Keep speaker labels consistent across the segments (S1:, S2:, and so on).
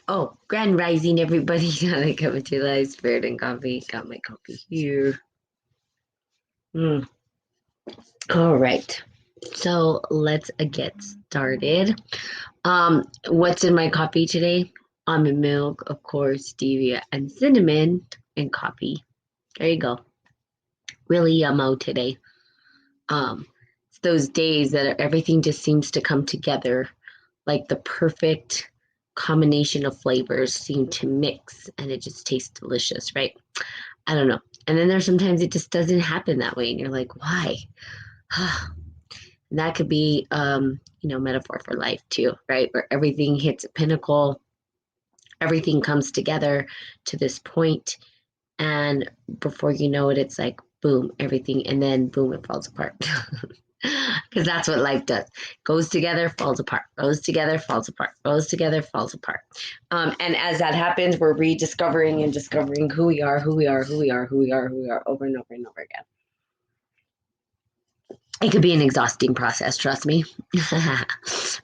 S1: Oh, grand rising, everybody. Got a cup of July spirit and coffee. Got my coffee here. Mm. All right. So let's get started. What's in my coffee today? Almond milk, of course, stevia, and cinnamon, and coffee. There you go. Really yummo today. It's those days that everything just seems to come together, like the perfect combination of flavors seem to mix, and it just tastes delicious, right? I don't know. And then there's sometimes it just doesn't happen that way, and you're like, why? And that could be, metaphor for life too, right? Where everything hits a pinnacle, everything comes together to this point, and before you know it, it's like boom, everything, and then boom, it falls apart. Because that's what life does. Goes together, falls apart. Goes together, falls apart. Goes together, falls apart. And as that happens, we're rediscovering and discovering who we are, who we are, who we are, who we are, who we are, over and over and over again. It could be an exhausting process, trust me.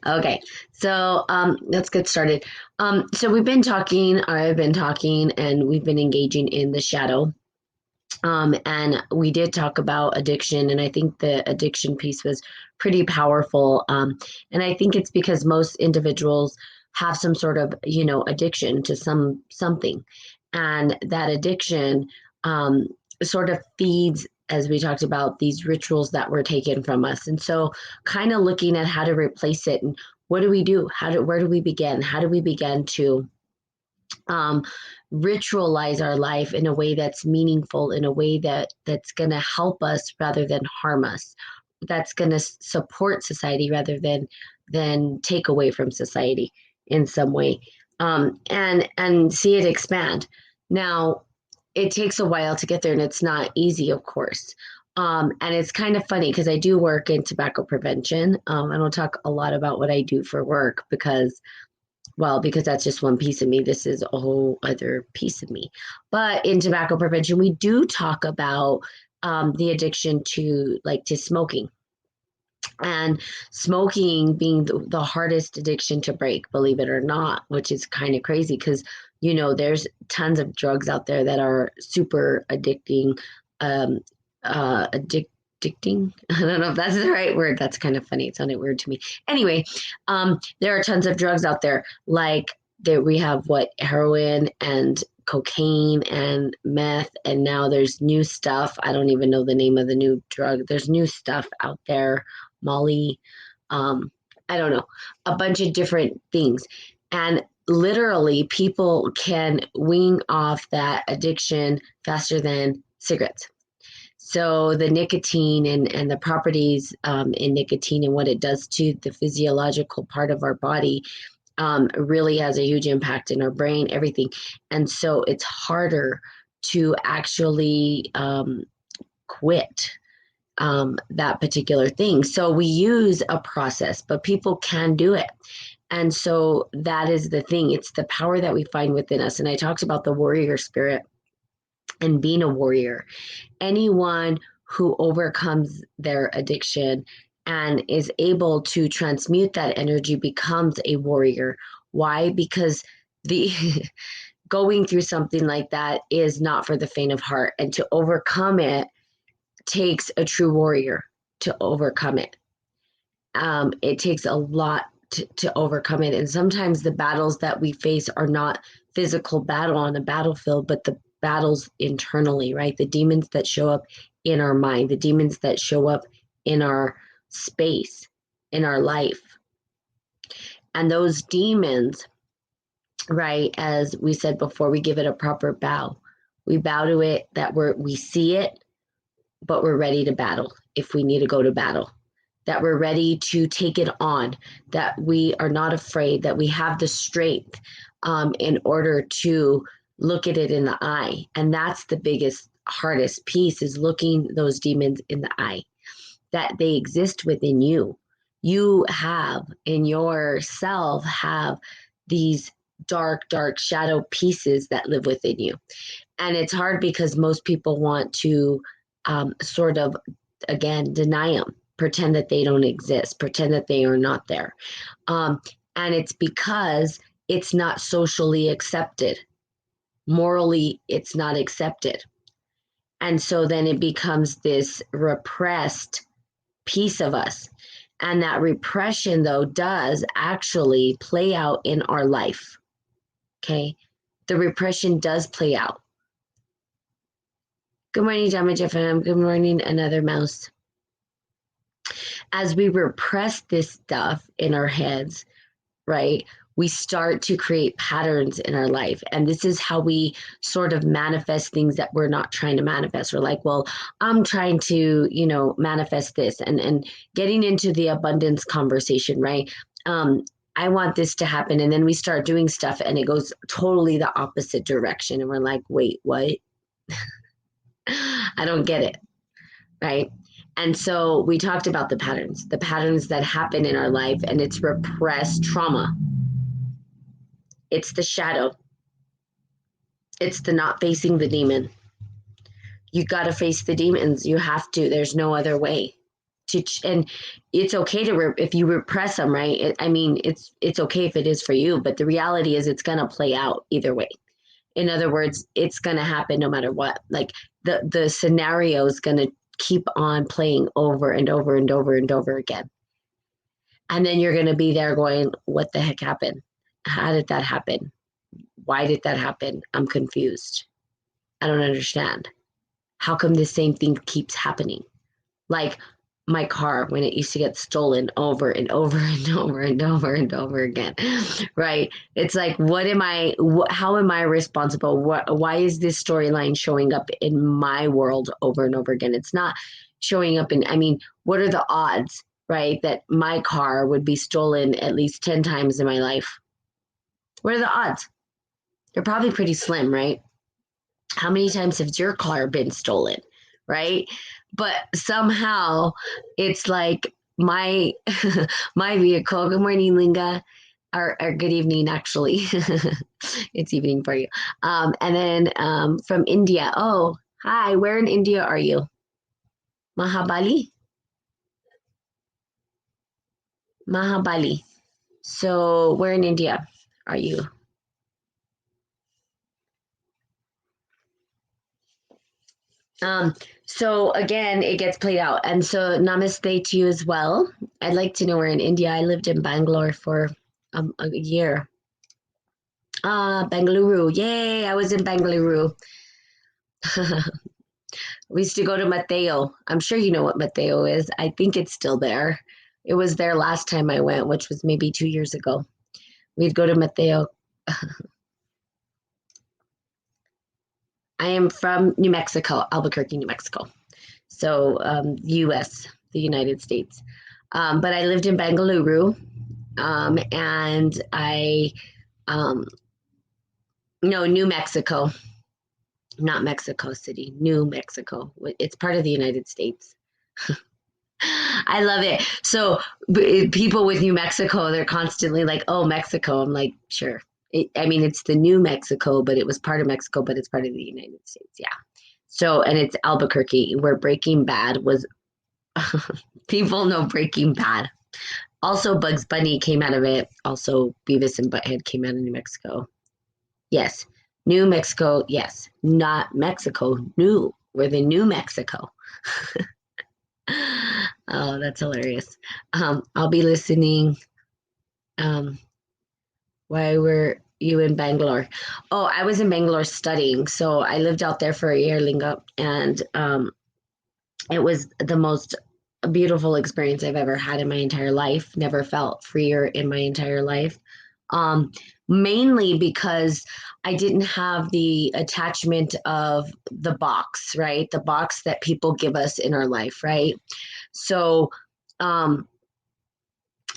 S1: Okay, so let's get started. So I've been talking, and we've been engaging in the shadow. And we did talk about addiction, and I think the addiction piece was pretty powerful. And I think it's because most individuals have some sort of, addiction to something, and that addiction sort of feeds, as we talked about, these rituals that were taken from us. And so, kind of looking at how to replace it, and what do we do? Where do we begin? How do we begin to um, ritualize our life in a way that's meaningful, in a way that's going to help us rather than harm us, that's going to support society rather than take away from society in some way, and see it expand. Now, it takes a while to get there, and it's not easy, of course. And it's kind of funny because I do work in tobacco prevention. I don't talk a lot about what I do for work because that's just one piece of me. This is a whole other piece of me. But in tobacco prevention, we do talk about the addiction to smoking, and smoking being the hardest addiction to break, believe it or not, which is kind of crazy because there's tons of drugs out there that are super addicting, um, addicting. I don't know if that's the right word. That's kind of funny. It sounded weird to me. Anyway, there are tons of drugs out there. Like there we have heroin and cocaine and meth, and now there's new stuff. I don't even know the name of the new drug. There's new stuff out there, Molly. I don't know, a bunch of different things. And literally, people can wean off that addiction faster than cigarettes. So the nicotine and the properties in nicotine and what it does to the physiological part of our body really has a huge impact in our brain, everything. And so it's harder to actually quit that particular thing. So we use a process, but people can do it. And so that is the thing. It's the power that we find within us. And I talked about the warrior spirit and being a warrior. Anyone who overcomes their addiction and is able to transmute that energy becomes a warrior. Why? Because the going through something like that is not for the faint of heart, and to overcome it takes a true warrior to overcome it. It takes a lot to overcome it. And sometimes the battles that we face are not physical battle on a battlefield, but the battles internally, right? The demons that show up in our mind, the demons that show up in our space, in our life. And those demons, right, as we said before, we give it a proper bow. We bow to it, that we see it, but we're ready to battle if we need to go to battle, that we're ready to take it on, that we are not afraid, that we have the strength in order to look at it in the eye. And that's the biggest, hardest piece, is looking those demons in the eye, that they exist within you. You have in yourself have these dark shadow pieces that live within you. And it's hard because most people want to sort of, again, deny them, pretend that they don't exist, pretend that they are not there. And it's because it's not socially accepted. Morally, it's not accepted. And so then it becomes this repressed piece of us. And that repression, though, does actually play out in our life. Okay. The repression does play out. Good morning, Damage FM. Good morning, Another Mouse. As we repress this stuff in our heads, right, we start to create patterns in our life. And this is how we sort of manifest things that we're not trying to manifest. We're like, well, I'm trying to, manifest this and getting into the abundance conversation, right? I want this to happen. And then we start doing stuff and it goes totally the opposite direction. And we're like, wait, what? I don't get it. Right. And so we talked about the patterns that happen in our life, and it's repressed trauma. It's the shadow. It's the not facing the demon. You got to face the demons. You have to. There's no other way. And it's okay if you repress them, right? It's okay if it is for you, but the reality is it's going to play out either way. In other words, it's going to happen no matter what. Like the scenario is going to keep on playing over and over and over and over again. And then you're going to be there going, what the heck happened? How did that happen? Why did that happen? I'm confused. I don't understand. How come the same thing keeps happening? Like my car when it used to get stolen over and over and over and over and over again, right? It's like, how am I responsible? Why is this storyline showing up in my world over and over again? It's not showing up what are the odds, right, that my car would be stolen at least 10 times in my life? What are the odds? They're probably pretty slim, right? How many times has your car been stolen, right? But somehow it's like my vehicle. Good morning, Linga, or good evening, actually. It's evening for you. And then from India. Oh, hi. Where in India are you? Mahabali. So where in India are you? So again, it gets played out. And so namaste to you as well. I'd like to know where in India. I lived in Bangalore for a year. Bengaluru. Yay, I was in Bengaluru. We used to go to Mateo. I'm sure you know what Mateo is. I think it's still there. It was there last time I went, which was maybe 2 years ago. We'd go to Mateo. I am from New Mexico, Albuquerque, New Mexico. So US, the United States. But I lived in Bengaluru, and New Mexico, not Mexico City, New Mexico. It's part of the United States. I love it. So people with New Mexico, they're constantly like, oh, Mexico. I'm like, sure. It's the New Mexico, but it was part of Mexico, but it's part of the United States. Yeah. So, and it's Albuquerque, where Breaking Bad was. People know Breaking Bad. Also, Bugs Bunny came out of it. Also, Beavis and Butthead came out of New Mexico. Yes. New Mexico. Yes. Not Mexico. New. We're the New Mexico. Oh, that's hilarious. I'll be listening. Why were you in Bangalore? Oh, I was in Bangalore studying. So I lived out there for a year, Linga, and it was the most beautiful experience I've ever had in my entire life. Never felt freer in my entire life. Mainly because I didn't have the attachment of the box, right? The box that people give us in our life, right? So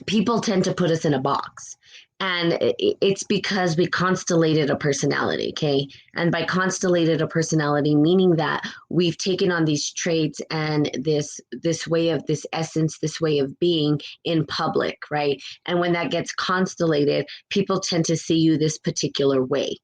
S1: people tend to put us in a box. And it's because we constellated a personality, okay? And by constellated a personality, meaning that we've taken on these traits and this way of this essence, this way of being in public, right? And when that gets constellated, people tend to see you this particular way.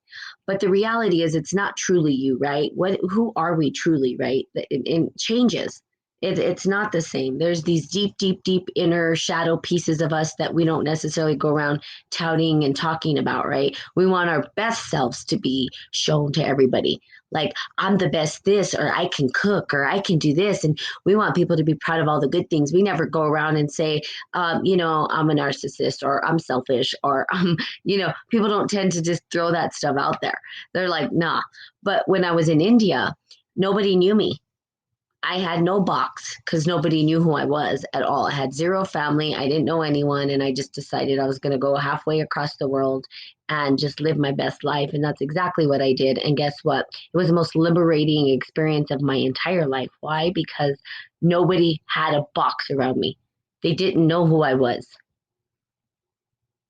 S1: But the reality is it's not truly you, right? Who are we truly, right? It changes. It's not the same. There's these deep, deep, deep inner shadow pieces of us that we don't necessarily go around touting and talking about, right? We want our best selves to be shown to everybody. Like, I'm the best this, or I can cook, or I can do this. And we want people to be proud of all the good things. We never go around and say, I'm a narcissist, or I'm selfish, or, people don't tend to just throw that stuff out there. They're like, nah. But when I was in India, nobody knew me. I had no box because nobody knew who I was at all. I had zero family. I didn't know anyone. And I just decided I was going to go halfway across the world and just live my best life. And that's exactly what I did. And guess what? It was the most liberating experience of my entire life. Why? Because nobody had a box around me. They didn't know who I was.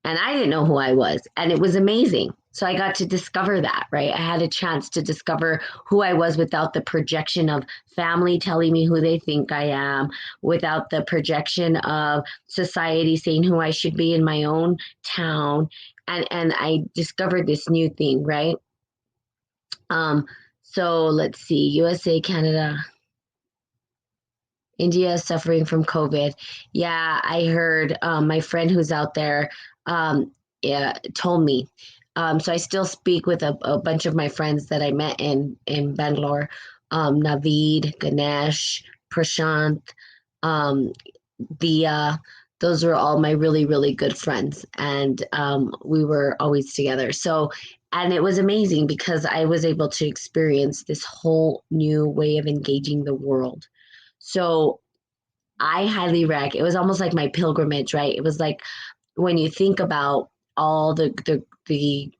S1: And I didn't know who I was. And it was amazing. So I got to discover that, right? I had a chance to discover who I was without the projection of family telling me who they think I am, without the projection of society saying who I should be in my own town. And I discovered this new thing, right? Um, so let's see, USA, Canada, India is suffering from COVID. Yeah, I heard my friend who's out there yeah, told me. So I still speak with a bunch of my friends that I met in Bangalore, Naveed, Ganesh, Prashant, um, Dia. Those were all my really, really good friends. And we were always together. So, and it was amazing because I was able to experience this whole new way of engaging the world. So I highly rec. It was almost like my pilgrimage, right? It was like when you think about all the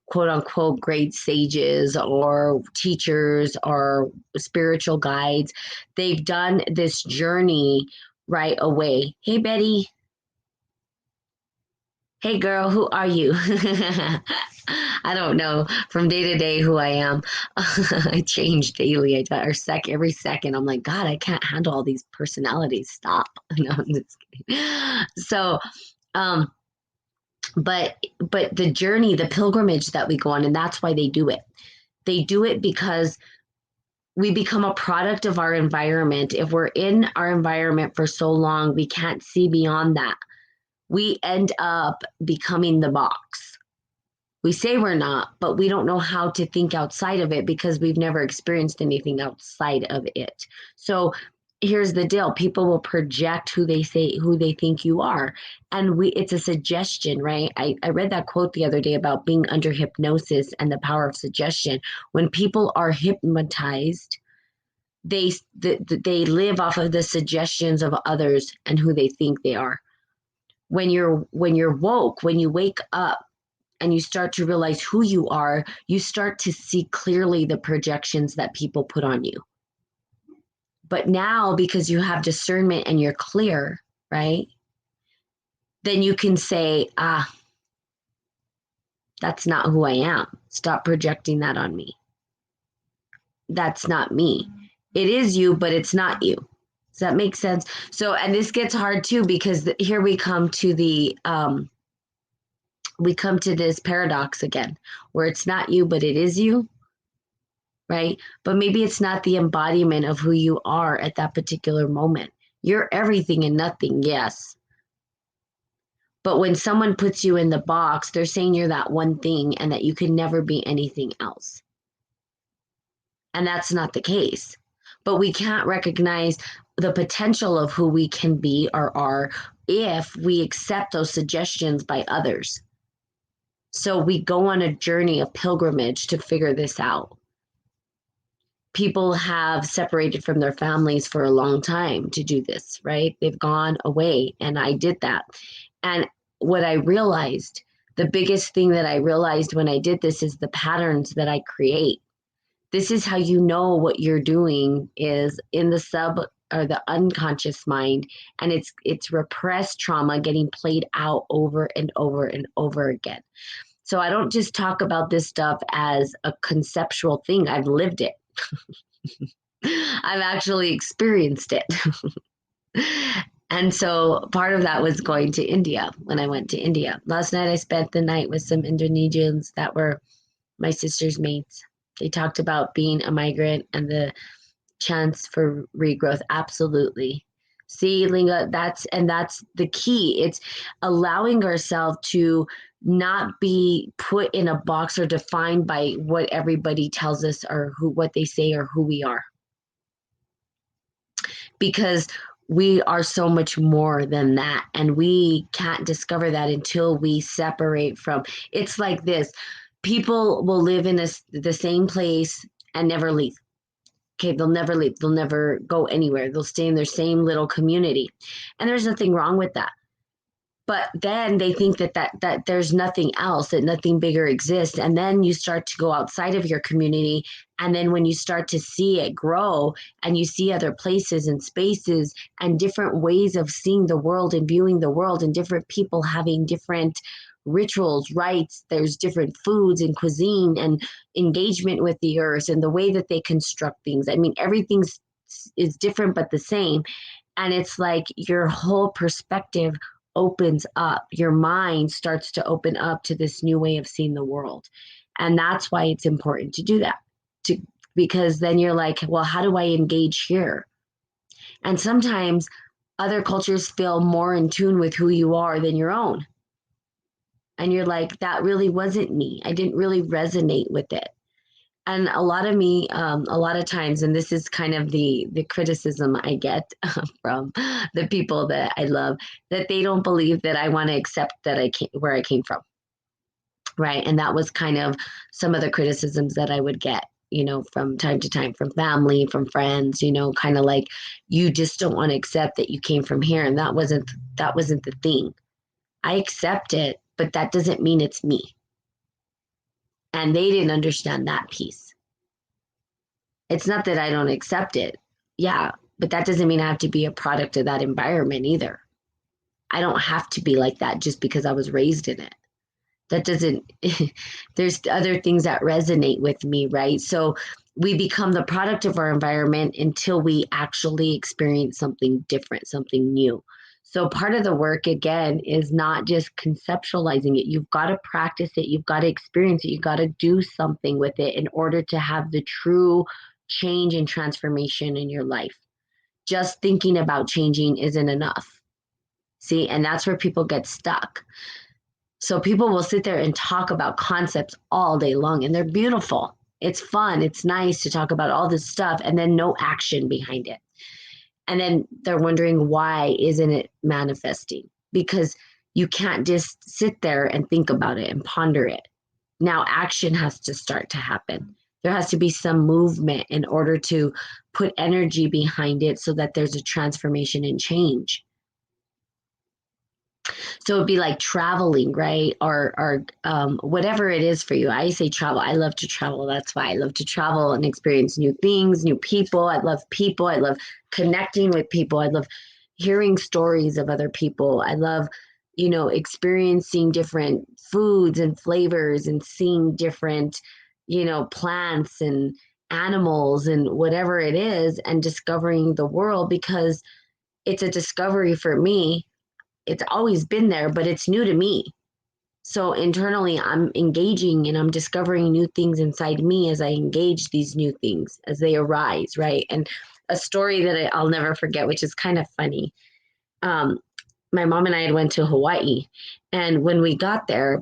S1: quote unquote great sages or teachers or spiritual guides, they've done this journey right away. Hey Betty, hey girl, who are you? I don't know from day to day who I am. I change daily. Every second. I'm like, God, I can't handle all these personalities. Stop. No, I'm just kidding. So, um, but the journey, the pilgrimage that we go on, and that's why they do it. They do it because we become a product of our environment. If we're in our environment for so long, we can't see beyond that. We end up becoming the box. We say we're not, but we don't know how to think outside of it because we've never experienced anything outside of it. So here's the deal. People will project who they think you are. And it's a suggestion, right? I read that quote the other day about being under hypnosis and the power of suggestion. When people are hypnotized, they live off of the suggestions of others and who they think they are. When you're woke, when you wake up and you start to realize who you are, you start to see clearly the projections that people put on you. But now, because you have discernment and you're clear, right? Then you can say, that's not who I am. Stop projecting that on me. That's not me. It is you, but it's not you. Does that make sense? So, and this gets hard too, because here we come to this paradox again, where it's not you, but it is you, right? But maybe it's not the embodiment of who you are at that particular moment. You're everything and nothing, yes. But when someone puts you in the box, they're saying you're that one thing and that you can never be anything else. And that's not the case. But we can't recognize the potential of who we can be or are if we accept those suggestions by others. So we go on a journey of pilgrimage to figure this out. People have separated from their families for a long time to do this, right? They've gone away, and I did that. And what I realized, the biggest thing that I realized when I did this is the patterns that I create. This is how you know what you're doing is in the sub or the unconscious mind, and it's repressed trauma getting played out over and over and over again. So I don't just talk about this stuff as a conceptual thing. I've lived it. I've actually experienced it. And so part of that was going to India when I went to India. Last night I spent the night with some Indonesians that were my sister's mates. They talked about being a migrant and chance for regrowth. Absolutely. See, Linga, that's the key. It's allowing ourselves to not be put in a box or defined by what everybody tells us or what they say or who we are. Because we are so much more than that, and we can't discover that until we separate from. It's like this: people will live in the same place and never leave. Okay, they'll never leave. They'll never go anywhere. They'll stay in their same little community. And there's nothing wrong with that. But then they think that there's nothing else, that nothing bigger exists. And then you start to go outside of your community. And then when you start to see it grow and you see other places and spaces and different ways of seeing the world and viewing the world, and different people having different rituals, rites, there's different foods and cuisine and engagement with the earth and the way that they construct things. I mean, everything's is different but the same. And it's like your whole perspective opens up. Your mind starts to open up to this new way of seeing the world. And that's why it's important to do that. Because then you're like, well, how do I engage here? And sometimes other cultures feel more in tune with who you are than your own. And you're like, that really wasn't me. I didn't really resonate with it. And a lot of times, and this is kind of the criticism I get from the people that I love, that they don't believe that I want to accept that where I came from, right? And that was kind of some of the criticisms that I would get, from time to time, from family, from friends, kind of like, you just don't want to accept that you came from here, and that wasn't the thing. I accept it, but that doesn't mean it's me. And they didn't understand that piece. It's not that I don't accept it. Yeah, but that doesn't mean I have to be a product of that environment either. I don't have to be like that just because I was raised in it. That doesn't, there's other things that resonate with me, right? So we become the product of our environment until we actually experience something different, something new. So part of the work, again, is not just conceptualizing it. You've got to practice it. You've got to experience it. You've got to do something with it in order to have the true change and transformation in your life. Just thinking about changing isn't enough. See, and that's where people get stuck. So people will sit there and talk about concepts all day long, and they're beautiful. It's fun. It's nice to talk about all this stuff, and then no action behind it. And then they're wondering, why isn't it manifesting? Because you can't just sit there and think about it and ponder it. Now action has to start to happen. There has to be some movement in order to put energy behind it so that there's a transformation and change. So it'd be like traveling, right? Or whatever it is for you. I say travel. I love to travel. That's why I love to travel and experience new things, new people. I love people. I love connecting with people. I love hearing stories of other people. I love, experiencing different foods and flavors and seeing different, plants and animals and whatever it is, and discovering the world, because it's a discovery for me. It's always been there, but it's new to me. So internally, I'm engaging and I'm discovering new things inside me as I engage these new things as they arise, right? And a story that I'll never forget, which is kind of funny. My mom and I had went to Hawaii, and when we got there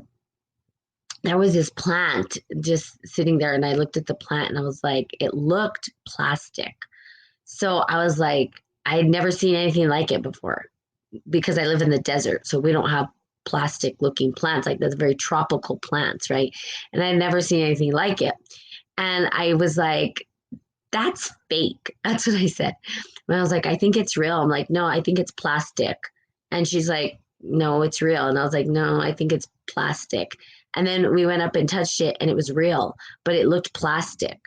S1: was this plant just sitting there, and I looked at the plant and I was like, it looked plastic. So I was like, I had never seen anything like it before, because I live in the desert, so we don't have plastic looking plants like that's very tropical plants, right? And I'd never seen anything like it. And I was like, that's fake. That's what I said. And I was like, I think it's real. I'm like, no, I think it's plastic. And she's like, no, it's real. And I was like, no, I think it's plastic. And then we went up and touched it, and it was real, but it looked plastic.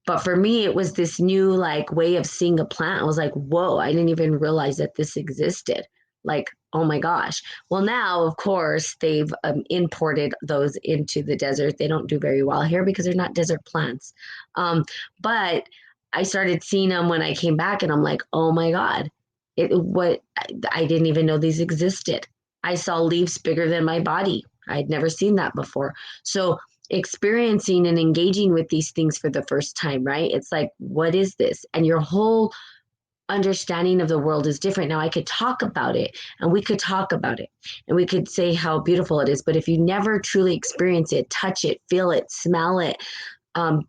S1: But for me, it was this new way of seeing a plant. I was like, whoa, I didn't even realize that this existed. Like, oh my gosh. Well, now, of course, they've imported those into the desert. They don't do very well here because they're not desert plants. But I started seeing them when I came back, and I'm like, oh my God, I didn't even know these existed. I saw leaves bigger than my body. I'd never seen that before. So experiencing and engaging with these things for the first time, right? It's like, what is this? And your whole understanding of the world is different. Now, I could talk about it and we could talk about it and we could say how beautiful it is. But if you never truly experience it, touch it, feel it, smell it,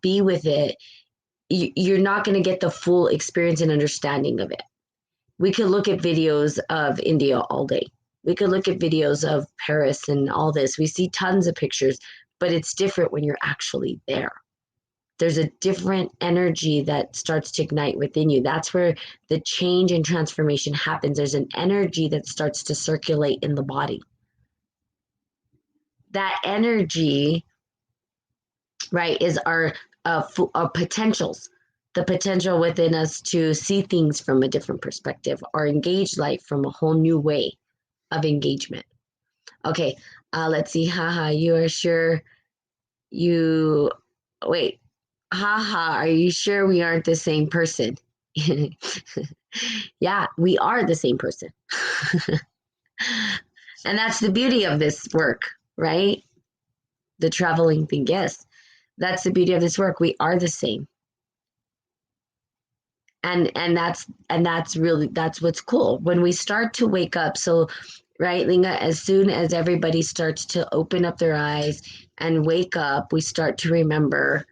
S1: be with it, you're not going to get the full experience and understanding of it. We could look at videos of India all day. We could look at videos of Paris and all this. We see tons of pictures, but it's different when you're actually there. There's a different energy that starts to ignite within you. That's where the change and transformation happens. There's an energy that starts to circulate in the body. That energy, right, is our potentials, the potential within us to see things from a different perspective or engage life from a whole new way of engagement. Okay, let's see. Haha, you are sure you, wait, haha, are you sure we aren't the same person? Yeah, we are the same person. And that's the beauty of this work, right? The traveling thing, yes. That's the beauty of this work. We are the same. And that's really, that's what's cool. When we start to wake up, so right, Linga, as soon as everybody starts to open up their eyes and wake up, we start to remember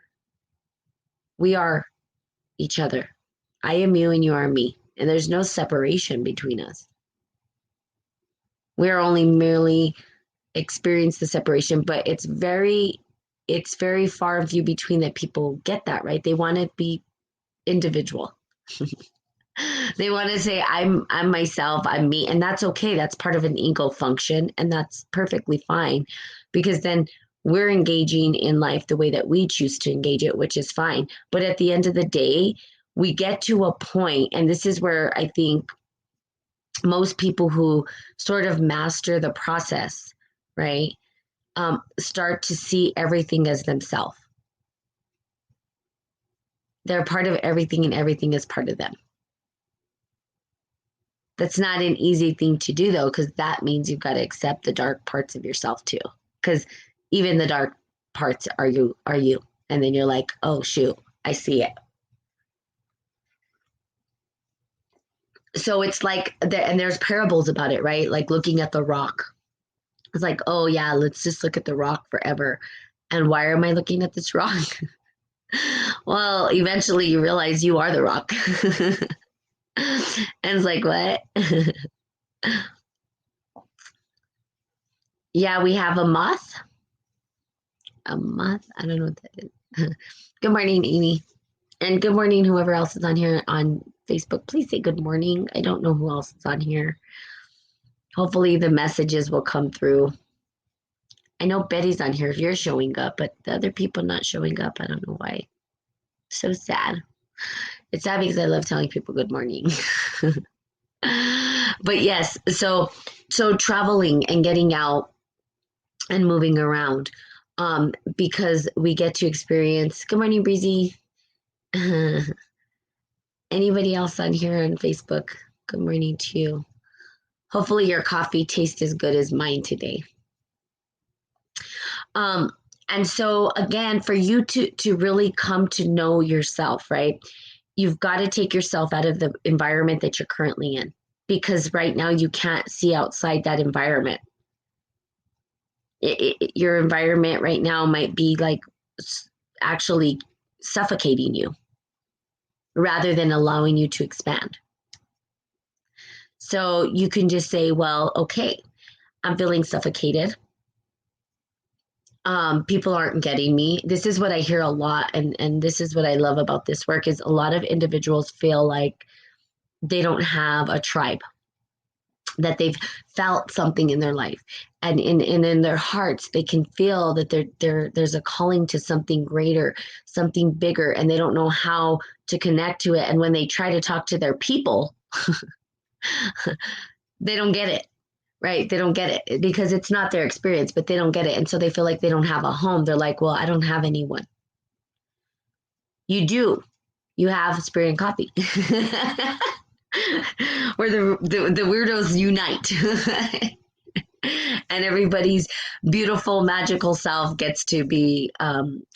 S1: we are each other. I am you and you are me. And there's no separation between us. We are only merely experience the separation, but it's very far and few between that people get that, right? They want to be individual. They want to say, I'm myself, I'm me, and that's okay. That's part of an ego function, and that's perfectly fine, because then we're engaging in life the way that we choose to engage it, which is fine. But at the end of the day, we get to a point, and this is where I think most people who sort of master the process, right, start to see everything as themselves. They're part of everything, and everything is part of them. That's not an easy thing to do, though, because that means you've got to accept the dark parts of yourself too. Because even the dark parts are you, and then you're like, oh shoot, I see it. So it's like, and there's parables about it, right? Like looking at the rock. It's like, oh yeah, let's just look at the rock forever. And why am I looking at this rock? Well, eventually you realize you are the rock. And it's like, what? Yeah, we have a moth. A moth? I don't know what that is. Good morning, Amy. And good morning, whoever else is on here on Facebook. Please say good morning. I don't know who else is on here. Hopefully the messages will come through. I know Betty's on here if you're showing up, but the other people not showing up, I don't know why. So sad. It's sad because I love telling people good morning. But yes, so traveling and getting out and moving around, because we get to experience. Good morning, Breezy. Anybody else on here on Facebook? Good morning to you. Hopefully your coffee tastes as good as mine today. And so again, for you to really come to know yourself, right? You've got to take yourself out of the environment that you're currently in, because right now you can't see outside that environment. Your environment right now might be like actually suffocating you rather than allowing you to expand. So you can just say, well, okay, I'm feeling suffocated. People aren't getting me. This is what I hear a lot, and this is what I love about this work is a lot of individuals feel like they don't have a tribe, that they've felt something in their life, and in their hearts they can feel that there's a calling to something greater, something bigger, and they don't know how to connect to it. And when they try to talk to their people, they don't get it. Right? They don't get it because it's not their experience, but they don't get it. And so they feel like they don't have a home. They're like, well, I don't have anyone. You do. You have Spirit and Coffee. Where the weirdos unite. And everybody's beautiful, magical self gets to be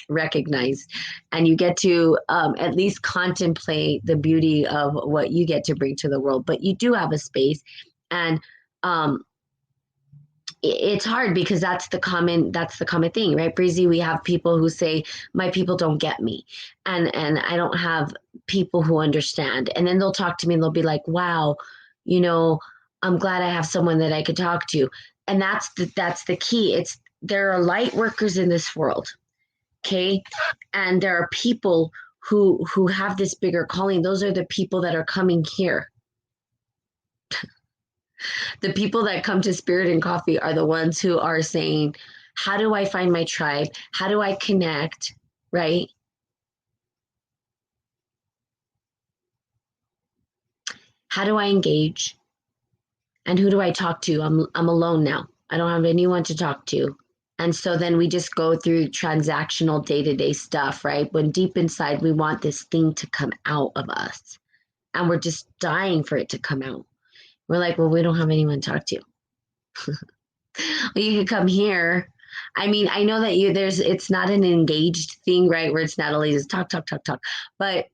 S1: recognized. And you get to at least contemplate the beauty of what you get to bring to the world. But you do have a space. And um, it's hard because that's the common thing, right, Breezy? We have people who say my people don't get me, and I don't have people who understand. And then they'll talk to me and they'll be like, wow, you know, I'm glad I have someone that I could talk to. And that's the key. It's there are light workers in this world, okay, and there are people who have this bigger calling. Those are the people that are coming here. The people that come to Spirit and Coffee are the ones who are saying, how do I find my tribe? How do I connect? Right? How do I engage? And who do I talk to? I'm alone now. I don't have anyone to talk to. And so then we just go through transactional day-to-day stuff, right? When deep inside we want this thing to come out of us. And we're just dying for it to come out. We're like, well, we don't have anyone to talk to. Well, you could come here. I mean, I know that it's not an engaged thing, right? Where it's not only just talk, talk, talk, talk, but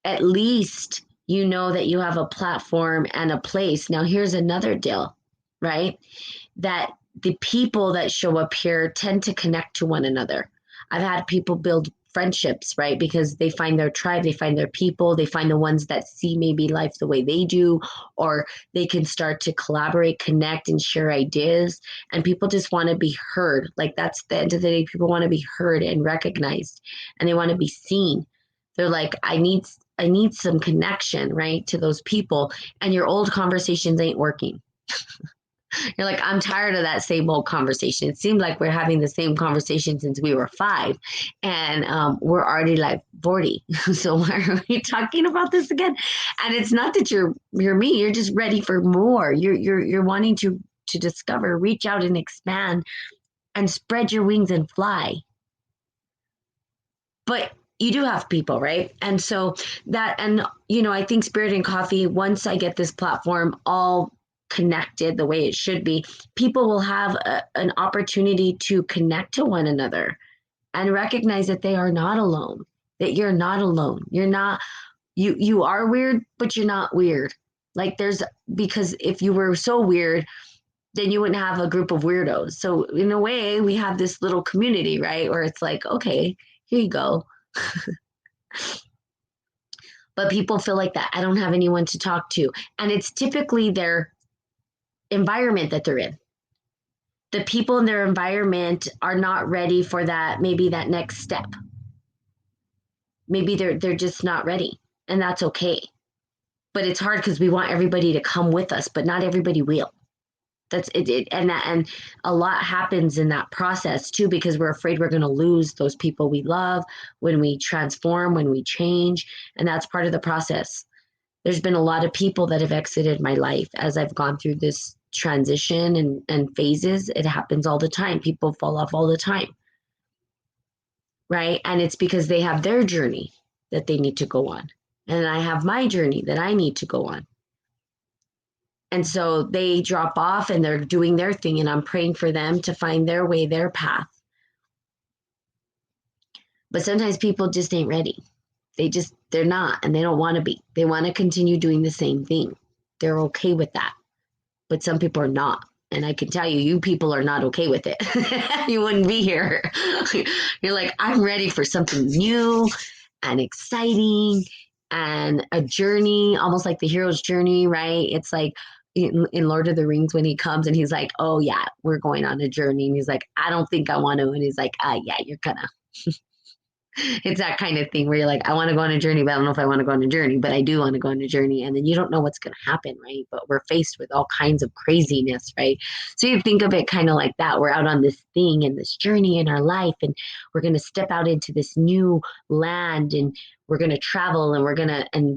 S1: at least you know that you have a platform and a place. Now, here's another deal, right? That the people that show up here tend to connect to one another. I've had people build friendships, right? Because they find their tribe, they find their people, they find the ones that see maybe life the way they do, or they can start to collaborate, connect, and share ideas. And people just want to be heard. Like that's the end of the day. People want to be heard and recognized, and they want to be seen. They're like, I need some connection, right, to those people. And your old conversations ain't working. You're like, I'm tired of that same old conversation. It seemed like we're having the same conversation since we were 5, and we're already like 40. So why are we talking about this again? And it's not that you're me. You're just ready for more. You're wanting to discover, reach out, and expand, and spread your wings and fly. But you do have people, right? And so I think Spirit and Coffee, once I get this platform all connected the way it should be, people will have an opportunity to connect to one another and recognize that they are not alone, that you're not alone. You're not, you are weird, but you're not weird. Like because if you were so weird, then you wouldn't have a group of weirdos. So in a way, we have this little community, right? Where it's like, okay, here you go. But people feel like that. I don't have anyone to talk to. And it's typically their environment that they're in. The people in their environment are not ready for that, maybe that next step. Maybe they're just not ready. And that's okay. But it's hard because we want everybody to come with us, but not everybody will. That's it, and a lot happens in that process too, because we're afraid we're going to lose those people we love when we transform, when we change. And that's part of the process. There's been a lot of people that have exited my life as I've gone through this transition and phases. It happens all the time. People fall off all the time, right? And it's because they have their journey that they need to go on, and I have my journey that I need to go on. And so they drop off and they're doing their thing, and I'm praying for them to find their way, their path. But sometimes people just ain't ready. They're not, and they don't want to be. They want to continue doing the same thing. They're okay with that. But some people are not. And I can tell you, you people are not okay with it. You wouldn't be here. You're like, I'm ready for something new and exciting and a journey, almost like the hero's journey, right? It's like in Lord of the Rings when he comes and he's like, oh, yeah, we're going on a journey. And he's like, I don't think I want to. And he's like, yeah, you're gonna. It's that kind of thing where you're like, I want to go on a journey, but I don't know if I want to go on a journey, but I do want to go on a journey. And then you don't know what's going to happen, right? But we're faced with all kinds of craziness, right? So you think of it kind of like that. We're out on this thing and this journey in our life, and we're going to step out into this new land, and we're going to travel, and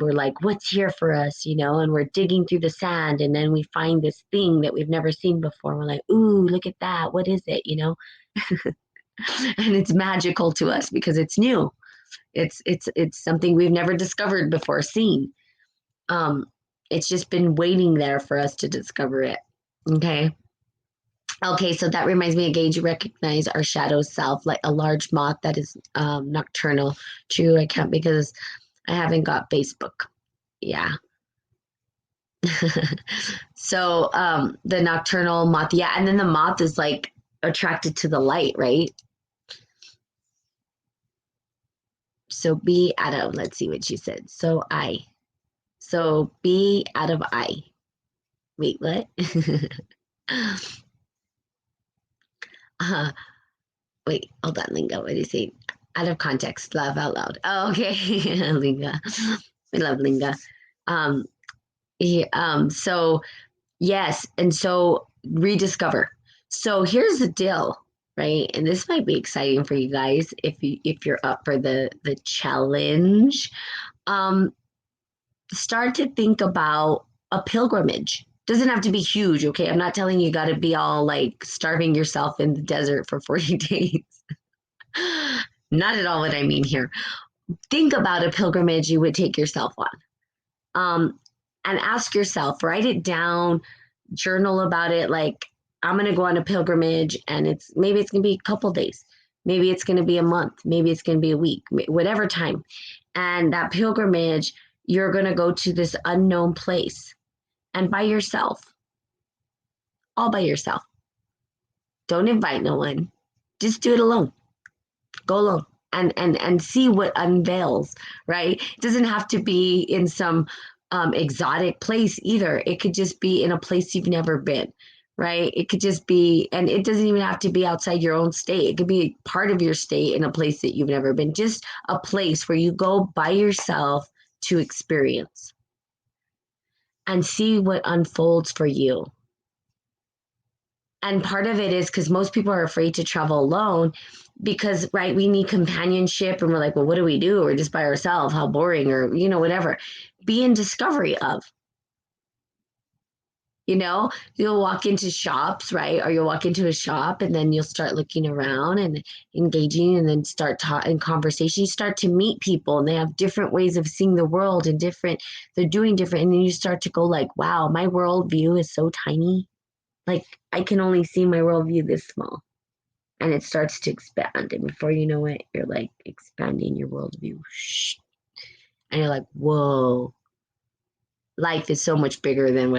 S1: we're like, what's here for us, And we're digging through the sand, and then we find this thing that we've never seen before. We're like, ooh, look at that. What is it, And it's magical to us because it's new. It's something we've never discovered before, seen. It's just been waiting there for us to discover it. Okay. Okay, so that reminds me, again, you recognize our shadow self, like a large moth that is nocturnal. True, I can't because I haven't got Facebook. Yeah. So the nocturnal moth, yeah, and then the moth is like attracted to the light, right? So be out of, let's see what she said. So be out of I. Wait, what? uh, wait, hold on, Linga. What do you say? Out of context, laugh out loud. Oh, okay. Linga. We love Linga. Um, so yes, and so rediscover. So here's the deal, right? And this might be exciting for you guys if you're up for the challenge. Um, Start to think about a pilgrimage. Doesn't have to be huge, okay? I'm not telling you got to be all like starving yourself in the desert for 40 days. Not at all what I mean here. Think about a pilgrimage you would take yourself on. And ask yourself, write it down, journal about it. Like, I'm going to go on a pilgrimage and maybe it's going to be a couple days. Maybe it's going to be a month. Maybe it's going to be a week, whatever time. And that pilgrimage, you're going to go to this unknown place and by yourself, all by yourself. Don't invite no one. Just do it alone. Go alone and see what unveils, right? It doesn't have to be in some exotic place either. It could just be in a place you've never been, right? It could just be, and it doesn't even have to be outside your own state. It could be part of your state in a place that you've never been. Just a place where you go by yourself to experience and see what unfolds for you. And part of it is because most people are afraid to travel alone because, right, we need companionship and we're like, well, what do we do? We're just by ourselves. How boring, or, whatever. Be in discovery of, you'll walk into shops, right? Or you'll walk into a shop and then you'll start looking around and engaging and then start in conversation. You start to meet people and they have different ways of seeing the world and they're doing different. And then you start to go like, wow, my worldview is so tiny. Like I can only see my worldview this small. And it starts to expand. And before you know it, you're like expanding your worldview. Shh. And you're like, whoa, life is so much bigger than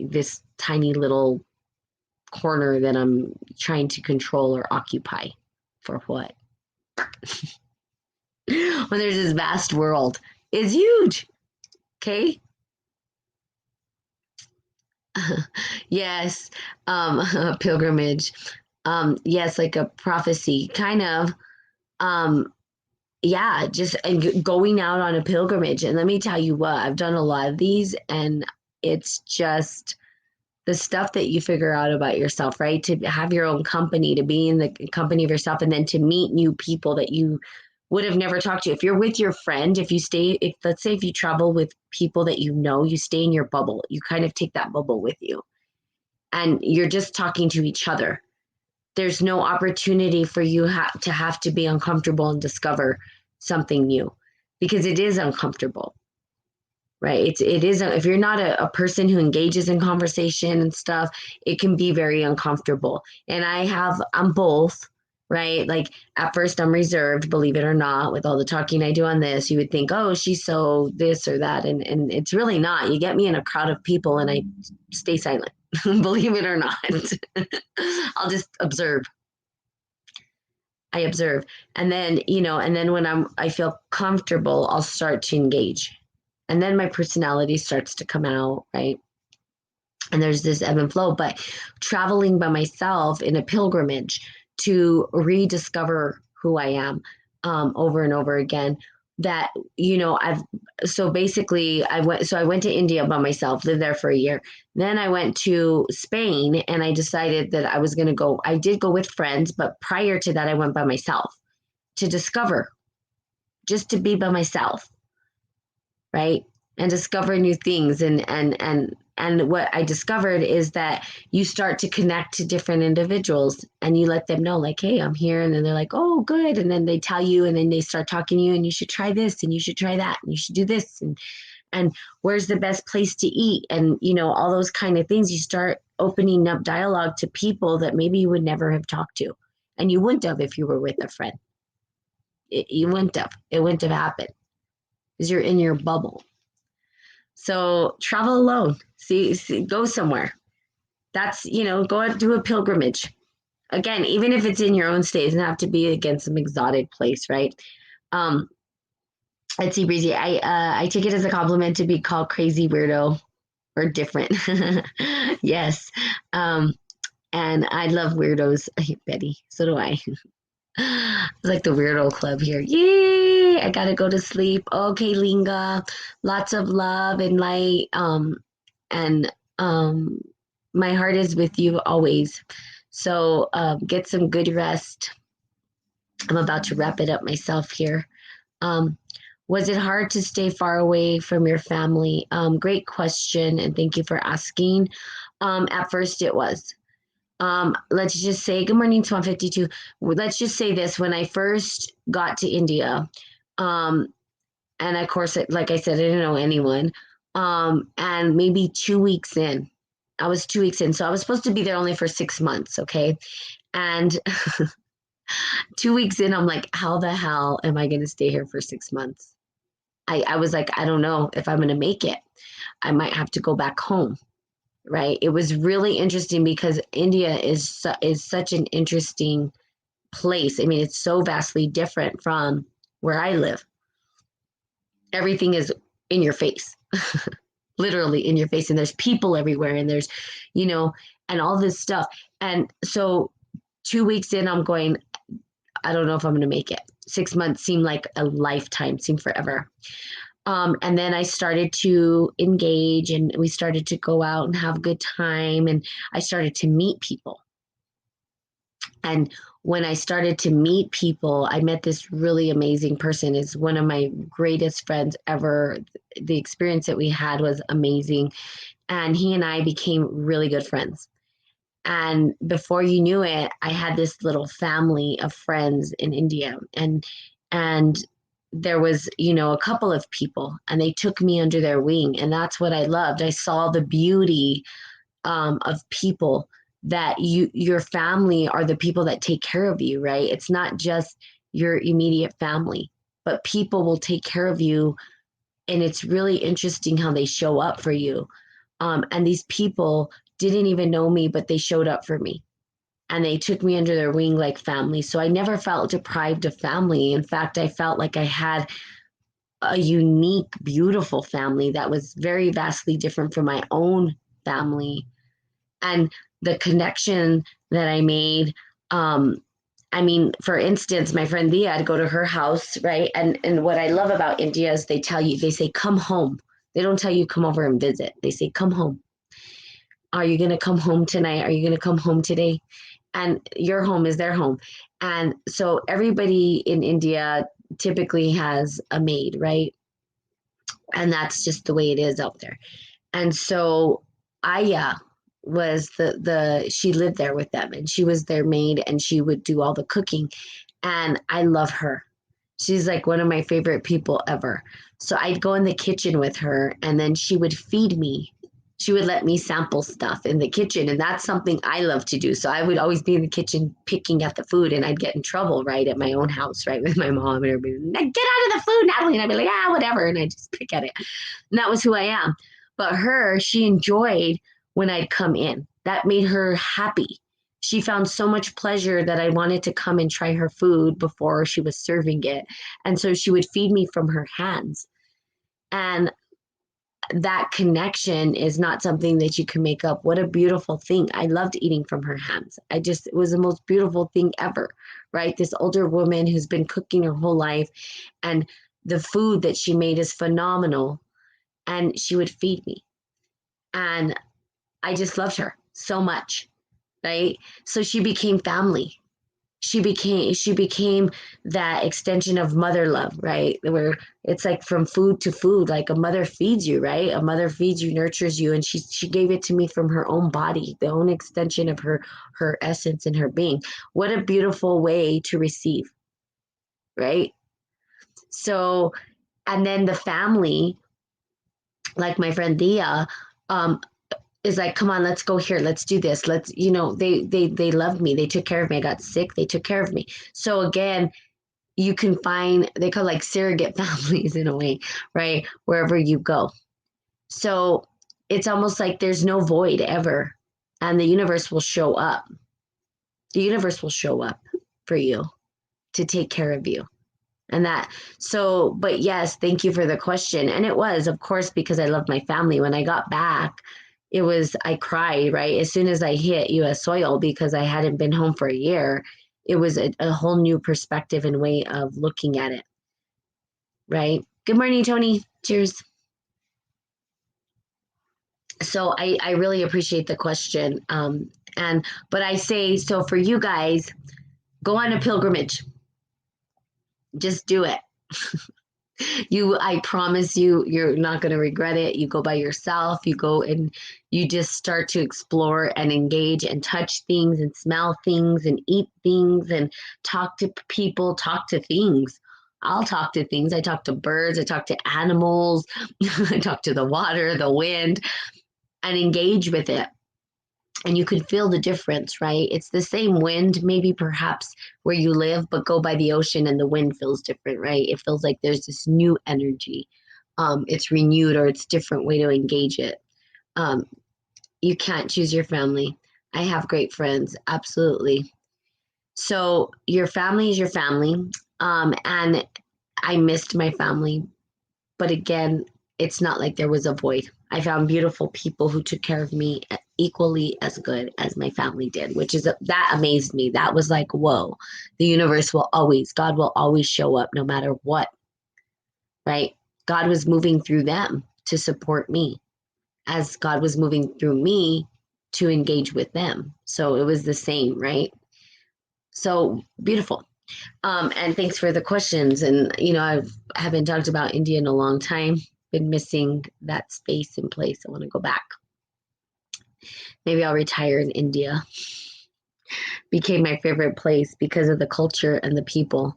S1: this tiny little corner that I'm trying to control or occupy. For what? When there's this vast world, is huge. Okay. Yes. Pilgrimage. Yes, like a prophecy, kind of. Um, yeah, just going out on a pilgrimage. And let me tell you what, I've done a lot of these, and it's just the stuff that you figure out about yourself, right? To have your own company, to be in the company of yourself, and then to meet new people that you would have never talked to. If you're with your friend, if let's say if you travel with people that you stay in your bubble, you kind of take that bubble with you, and you're just talking to each other. There's no opportunity for you to have to be uncomfortable and discover something new because it is uncomfortable, right? It is if you're not a person who engages in conversation and stuff, it can be very uncomfortable. And I'm both, right? Like at first I'm reserved, believe it or not, with all the talking I do on this. You would think, oh, she's so this or that, and it's really not. You get me in a crowd of people and I stay silent. Believe it or not. I'll just observe. I observe. And then, and then when I feel comfortable, I'll start to engage. And then my personality starts to come out, right? And there's this ebb and flow. But traveling by myself in a pilgrimage to rediscover who I am over and over again, that so basically I went to India by myself, lived there for a year. Then I went to Spain and I decided that I was going to go. I did go with friends, but prior to that I went by myself to discover, just to be by myself, right? And discover new things. And what I discovered is that you start to connect to different individuals and you let them know like, hey, I'm here. And then they're like, oh, good. And then they tell you, and then they start talking to you, and you should try this and you should try that and you should do this. And where's the best place to eat? And, all those kind of things. You start opening up dialogue to people that maybe you would never have talked to. And you wouldn't have if you were with a friend. You wouldn't have. It wouldn't have happened because you're in your bubble. So travel alone. See, go somewhere. That's, go out, do a pilgrimage. Again, even if it's in your own state, it doesn't have to be against some exotic place, right? Um, it's breezy. I take it as a compliment to be called crazy weirdo or different. Yes. Um, and I love weirdos. Betty, so do I. It's like the weirdo club here. Yay! I gotta go to sleep. Okay, Linga. Lots of love and light. And my heart is with you always. So get some good rest. I'm about to wrap it up myself here. Um, was it hard to stay far away from your family? Great question, and thank you for asking. At first, it was. Let's just say, good morning to 152. Let's just say this: when I first got to India, um, and of course, like I said, I didn't know anyone. And maybe 2 weeks in, I was 2 weeks in, so I was supposed to be there only for 6 months. Okay, and 2 weeks in, I'm like, how the hell am I going to stay here for 6 months? I was like, I don't know if I'm going to make it. I might have to go back home. Right. It was really interesting because India is such an interesting place. I mean, it's so vastly different from where I live. Everything is in your face, literally in your face. And there's people everywhere and there's, and all this stuff. And so 2 weeks in, I'm going, I don't know if I'm going to make it. 6 months seemed like a lifetime, seemed forever. And then I started to engage and we started to go out and have a good time. And I started to meet people. And when I started to meet people, I met this really amazing person. Is one of my greatest friends ever. The experience that we had was amazing. And he and I became really good friends. And before you knew it, I had this little family of friends in India. And there was, a couple of people and they took me under their wing. And that's what I loved. I saw the beauty of people that your family are the people that take care of you, right? It's not just your immediate family, but people will take care of you. And it's really interesting how they show up for you. And these people didn't even know me, but they showed up for me and they took me under their wing like family. So I never felt deprived of family. In fact, I felt like I had a unique, beautiful family that was very vastly different from my own family. And the connection that I made, I mean, for instance, my friend Dia, I'd go to her house, right? And what I love about India is they say, come home. They don't tell you come over and visit. They say, come home. Are you going to come home tonight? Are you going to come home today? And your home is their home. And so everybody in India typically has a maid, right? And that's just the way it is out there. And so Aya was she lived there with them and she was their maid and she would do all the cooking. And I love her. She's like one of my favorite people ever. So I'd go in the kitchen with her and then she would feed me. She would let me sample stuff in the kitchen. And that's something I love to do. So I would always be in the kitchen picking at the food and I'd get in trouble, right, at my own house, right, with my mom and everybody. Get out of the food, Natalie. And I'd be like, whatever. And I just pick at it. And that was who I am. But she enjoyed when I'd come in. That made her happy. She found so much pleasure that I wanted to come and try her food before she was serving it. And so she would feed me from her hands. And that connection is not something that you can make up. What a beautiful thing. I loved eating from her hands. It was the most beautiful thing ever, right? This older woman who's been cooking her whole life and the food that she made is phenomenal. And she would feed me. And I just loved her so much, right? So she became family. She became that extension of mother love, right? Where it's like from food to food, like a mother feeds you, right? A mother feeds you, nurtures you, and she gave it to me from her own body, the own extension of her essence and her being. What a beautiful way to receive, right? So, and then the family, like my friend Dia, um, is like, come on, let's go here. Let's do this. Let's, they loved me. They took care of me. I got sick. They took care of me. So again, you can find, they call like surrogate families in a way, right? Wherever you go. So it's almost like there's no void ever. And the universe will show up. The universe will show up for you to take care of you. And that, so, but yes, thank you for the question. And it was, of course, because I love my family. When I got back, I cried, right? As soon as I hit US soil, because I hadn't been home for a year, it was a whole new perspective and way of looking at it, right? Good morning, Tony. Cheers. So I really appreciate the question. But I say, so for you guys, go on a pilgrimage. Just do it. I promise you, you're not going to regret it. You go by yourself, you go and you just start to explore and engage and touch things and smell things and eat things and talk to people, talk to things. I'll talk to things. I talk to birds, I talk to animals, I talk to the water, the wind, and engage with it. And you can feel the difference, right? It's the same wind, maybe perhaps where you live, but go by the ocean and the wind feels different, right? It feels like there's this new energy. It's renewed or it's a different way to engage it. Um, you can't choose your family. I have great friends, absolutely. So your family is your family. And I missed my family, but again, it's not like there was a void. I found beautiful people who took care of me equally as good as my family did, which is that amazed me. That was like, whoa, the universe will always, God will always show up no matter what, right? God was moving through them to support me as God was moving through me to engage with them. So it was the same, right? So beautiful. And thanks for the questions. And, I haven't talked about India in a long time. Been missing that space and place. I want to go back. Maybe I'll retire in India. Became my favorite place because of the culture and the people.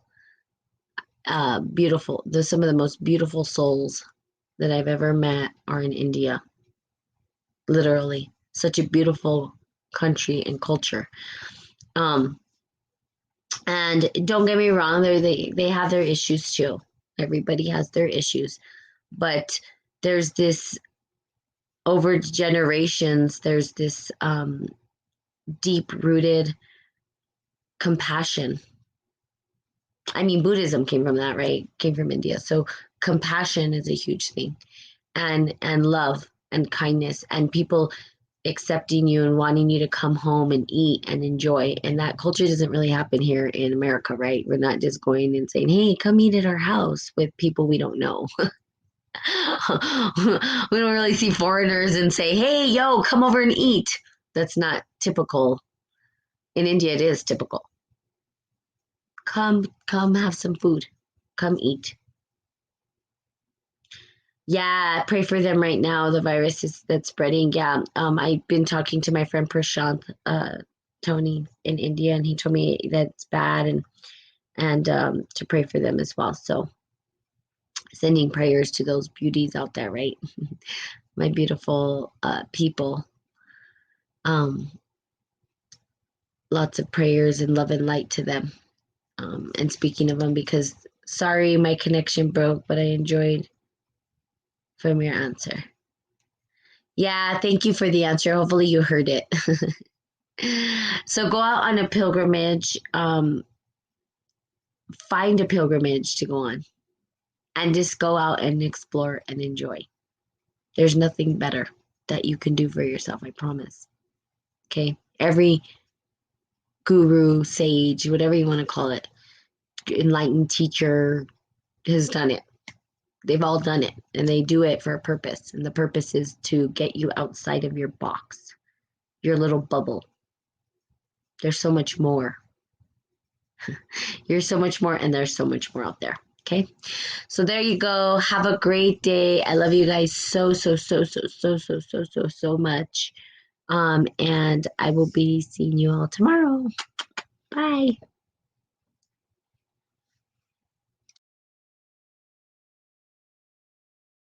S1: Beautiful. There's some of the most beautiful souls that I've ever met are in India. Literally, such a beautiful country and culture. And don't get me wrong, they have their issues too. Everybody has their issues, but there's this over generations. There's this deep rooted compassion. I mean, Buddhism came from that, right? Came from India. So compassion is a huge thing, and love and kindness and people accepting you and wanting you to come home and eat and enjoy. And that culture doesn't really happen here in America, right? We're not just going and saying, hey, come eat at our house with people we don't know. We don't really see foreigners and say, hey, yo, come over and eat. That's not typical. In India, it is typical. Come have some food. Come eat. Yeah, pray for them right now. The virus that's spreading. Yeah. I've been talking to my friend Prashant, Tony in India, and he told me that it's bad and to pray for them as well. So sending prayers to those beauties out there, right? My beautiful people. Lots of prayers and love and light to them. And speaking of them, because sorry, my connection broke, but I enjoyed from your answer. Yeah, thank you for the answer. Hopefully you heard it. So go out on a pilgrimage. Find a pilgrimage to go on and just go out and explore and enjoy. There's nothing better that you can do for yourself, I promise. Okay? Every guru, sage, whatever you want to call it, enlightened teacher has done it. They've all done it and they do it for a purpose. And the purpose is to get you outside of your box, your little bubble. There's so much more. You're so much more, and there's so much more out there. Okay. So there you go. Have a great day. I love you guys so much. And I will be seeing you all tomorrow. Bye.